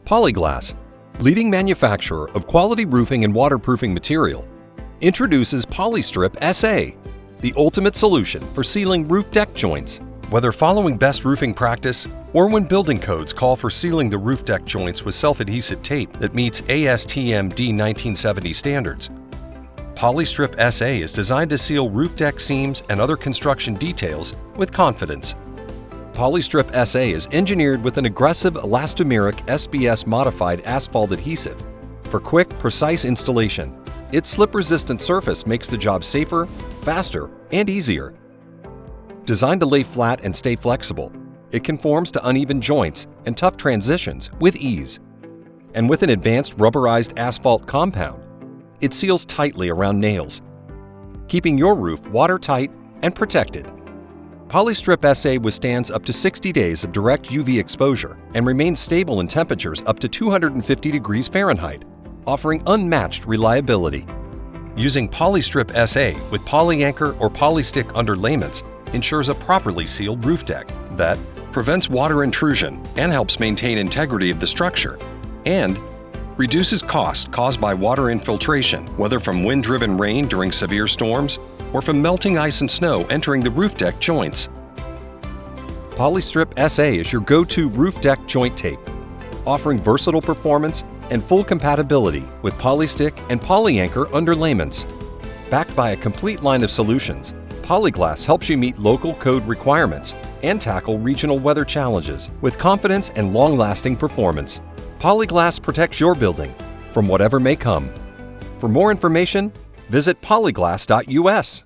Polyglass, leading manufacturer of quality roofing and waterproofing material, introduces PolyStrip SA, the ultimate solution for sealing roof deck joints. Whether following best roofing practice or when building codes call for sealing the roof deck joints with self-adhesive tape that meets ASTM D1970 standards, PolyStrip SA is designed to seal roof deck seams and other construction details with confidence. PolyStrip SA is engineered with an aggressive elastomeric SBS-modified asphalt adhesive. For quick, precise installation, its slip-resistant surface makes the job safer, faster, and easier. Designed to lay flat and stay flexible, it conforms to uneven joints and tough transitions with ease. And with an advanced rubberized asphalt compound, it seals tightly around nails, keeping your roof watertight and protected. PolyStrip SA withstands up to 60 days of direct UV exposure and remains stable in temperatures up to 250 degrees Fahrenheit, offering unmatched reliability. Using PolyStrip SA with PolyAnchor or Polystick underlayments ensures a properly sealed roof deck that prevents water intrusion and helps maintain integrity of the structure, and reduces cost caused by water infiltration, whether from wind-driven rain during severe storms or from melting ice and snow entering the roof deck joints. PolyStrip SA is your go-to roof deck joint tape, offering versatile performance and full compatibility with Polystick and PolyAnchor underlayments. Backed by a complete line of solutions, Polyglass helps you meet local code requirements and tackle regional weather challenges with confidence and long-lasting performance. Polyglass protects your building from whatever may come. For more information, visit polyglass.us.